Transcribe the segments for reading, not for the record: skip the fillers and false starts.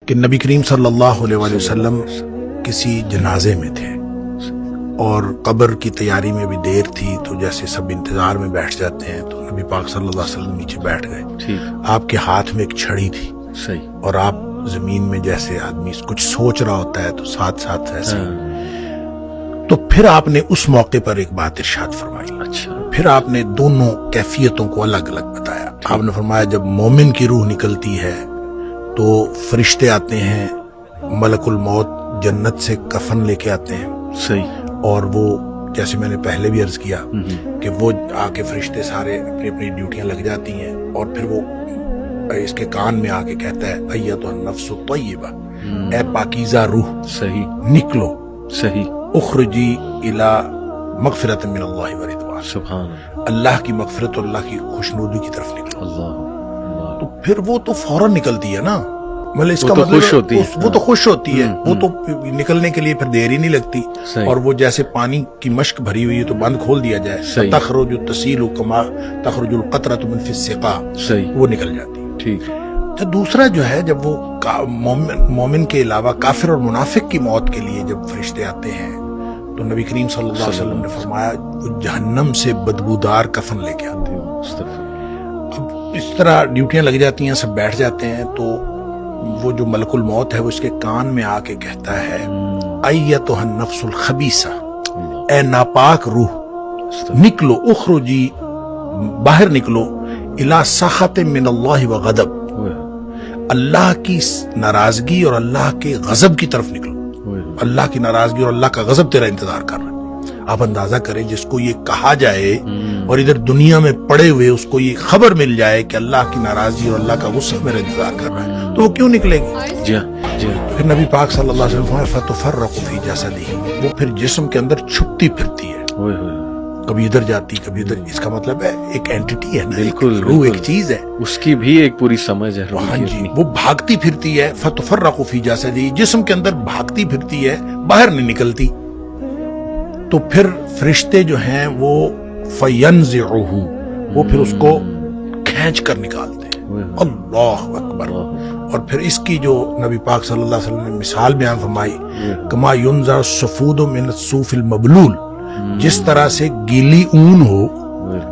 کہ نبی کریم صلی اللہ علیہ وسلم کسی جنازے میں تھے اور قبر کی تیاری میں بھی دیر تھی، تو جیسے سب انتظار میں بیٹھ جاتے ہیں، تو نبی پاک صلی اللہ علیہ وسلم نیچے بیٹھ گئے. آپ کے ہاتھ میں ایک چھڑی تھی اور آپ زمین میں جیسے آدمی کچھ سوچ رہا ہوتا ہے تو ساتھ ساتھ ایسے. تو پھر آپ نے اس موقع پر ایک بات ارشاد فرمائی. پھر آپ نے دونوں کیفیتوں کو الگ الگ بتایا. آپ نے فرمایا جب مومن کی روح نکلتی ہے تو فرشتے آتے ہیں، ملک الموت جنت سے کفن لے کے آتے ہیں. اور وہ جیسے میں نے پہلے بھی عرض کیا کہ وہ آ کے فرشتے سارے اپنی اپنی ڈیوٹیاں لگ جاتی ہیں، اور پھر وہ اس کے کان میں آ کے کہتا ہے ایتھا النفس الطیبہ، اے پاکیزہ روح نکلو، اخرجی الی مغفرت من اللہ ورضوان، سبحان اللہ کی مغفرت اور اللہ کی خوشنودی کی طرف نکلو. تو پھر وہ تو فوراً نکلتی ہے نا، مطلب اس کا مطلب وہ تو خوش ہوتی ہے، وہ تو نکلنے کے لیے پھر دیر ہی نہیں لگتی. اور وہ جیسے پانی کی مشک بھری ہوئی ہے تو بند کھول دیا جائے، تخرج تسیل کما تخرج القطرۃ من فی السقا، وہ نکل جاتی ہے. تو دوسرا جو ہے جب وہ مومن کے علاوہ کافر اور منافق کی موت کے لیے جب فرشتے آتے ہیں تو نبی کریم صلی اللہ علیہ وسلم نے فرمایا وہ جہنم سے بدبودار کفن لے کے آتے ہیں. اب اس طرح ڈیوٹیاں لگ جاتی ہیں، سب بیٹھ جاتے ہیں، تو وہ جو ملک الموت ہے وہ اس کے کان میں آ کے کہتا ہے ایتھا النفس الخبیثہ، اے ناپاک روح نکلو، اخرجی باہر نکلو، الی سخط من اللہ وغضب، اللہ کی ناراضگی اور اللہ کے غضب کی طرف نکلو. اللہ کی ناراضگی اور اللہ کا غضب تیرا انتظار کر رہا ہے. آپ اندازہ کریں جس کو یہ کہا جائے اور ادھر دنیا میں پڑے ہوئے اس کو یہ خبر مل جائے کہ اللہ کی ناراضگی اور اللہ کا غصہ میرا انتظار کر رہا ہے، تو وہ کیوں نکلے گی؟ پھر نبی پاک صلی اللہ علیہ وسلم فتفرق فی جسدہ، وہ پھر جسم کے اندر چھپتی پھرتی ہے، کبھی ادھر جاتی کبھی ادھر. اس کا مطلب ہے ایک اینٹیٹی ہے نا، بالکل روح ایک چیز ہے، اس کی بھی ایک پوری سمجھ ہے. ہاں جی، وہ بھاگتی پھرتی ہے. فتفرق فی جسدہ، جسم کے اندر بھاگتی پھرتی ہے، باہر نہیں نکلتی. تو پھر فرشتے جو ہیں وہ فینزعہ، وہ پھر اس کو کھینچ کر نکالتے ہیں. اللہ اکبر. اور پھر اس کی جو نبی پاک صلی اللہ علیہ وسلم نے مثال بیان فرمائی، کما ینزع الصفود من الصوف المبلول، جس طرح سے گیلی اون ہو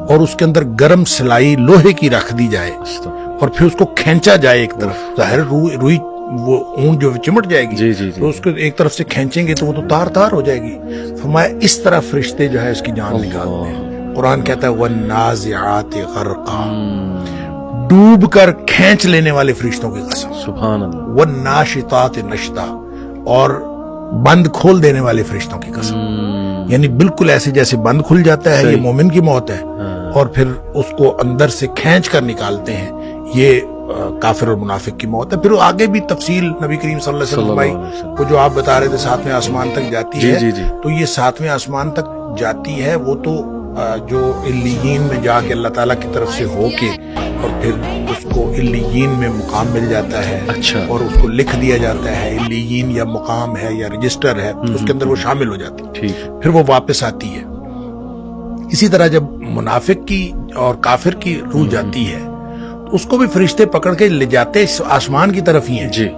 اور اس کے اندر گرم سلائی لوہے کی رکھ دی جائے اور پھر اس کو کھینچا جائے ایک طرف، ظاہر روئی وہ اون جو چمٹ جائے گی، تو اس کو ایک طرف سے کھینچیں گے تو وہ تو تار تار ہو جائے گی. فرمایا اس طرح فرشتے جو ہے اس کی جان نکالتے ہیں. قرآن کہتا ہے والنازعات غرقا، ڈوب کر کھینچ لینے والے فرشتوں کی قسم، سبحان اللہ. والناشطات نشطا، اور بند کھول دینے والے فرشتوں کی قسم. یعنی بالکل ایسے جیسے بند کھل جاتا ہے، یہ مومن کی موت ہے، اور پھر اس کو اندر سے کھینچ کر نکالتے ہیں، یہ کافر اور منافق کی موت ہے. پھر آگے بھی تفصیل نبی کریم صلی اللہ علیہ وسلم بھائی وہ جو آپ بتا رہے تھے ساتویں آسمان تک جاتی ہے، تو یہ ساتویں آسمان تک جاتی ہے، وہ تو جو علیین میں جا کے اللہ تعالیٰ کی طرف سے ہو کے اور پھر اس کو علیین میں مقام مل جاتا ہے، اور اس کو لکھ دیا جاتا ہے. علیین یا مقام ہے یا رجسٹر ہے، اس کے اندر وہ شامل ہو جاتی ہے، پھر وہ واپس آتی ہے. اسی طرح جب منافق کی اور کافر کی روح جاتی ہے تو اس کو بھی فرشتے پکڑ کے لے جاتے آسمان کی طرف ہی ہیں،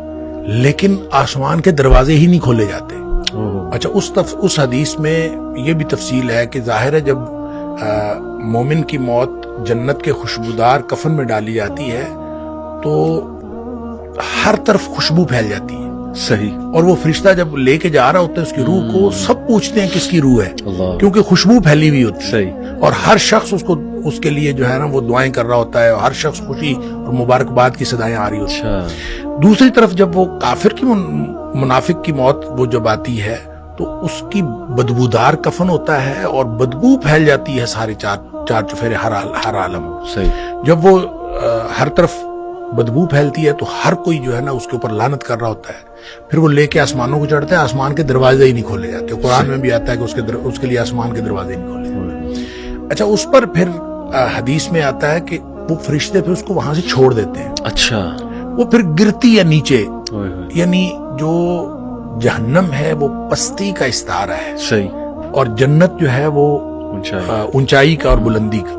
لیکن آسمان کے دروازے ہی نہیں کھولے جاتے. اچھا، اس حدیث میں یہ بھی تفصیل ہے کہ ظاہر ہے جب مومن کی موت جنت کے خوشبودار کفن میں ڈالی جاتی ہے تو ہر طرف خوشبو پھیل جاتی ہے. صحیح. اور وہ فرشتہ جب لے کے جا رہا ہوتا ہے اس کی روح کو، سب پوچھتے ہیں کس کی روح ہے، کیونکہ خوشبو پھیلی ہوئی ہوتی ہے. اور ہر شخص اس کے لیے جو ہے نا وہ دعائیں کر رہا ہوتا ہے، اور ہر شخص خوشی اور مبارکباد کی صدائیں آ رہی ہوتی ہیں. دوسری طرف جب وہ کافر کی منافق کی موت وہ جب آتی ہے تو اس کی بدبودار کفن ہوتا ہے اور بدبو پھیل جاتی ہے سارے چار چفیرے ہر عالم. جب وہ ہر طرف بدبو پھیلتی ہے تو ہر کوئی جو ہے نا اس کے اوپر لعنت کر رہا ہوتا ہے. پھر وہ لے کے آسمانوں کو چڑھتے ہیں، آسمان کے دروازے ہی نہیں کھولے جاتے. قرآن میں بھی آتا ہے کہ اس کے لیے آسمان کے دروازے نہیں کھولے جاتے. اچھا، اس پر پھر حدیث میں آتا ہے کہ وہ فرشتے پھر اس کو وہاں سے چھوڑ دیتے ہیں. اچھا، وہ پھر گرتی ہے نیچے، یعنی جو جہنم ہے وہ پستی کا استعارہ ہے. صحیح. اور جنت جو ہے وہ اونچائی کا اور بلندی کا.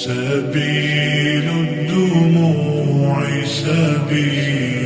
سبيل الدموع سبيل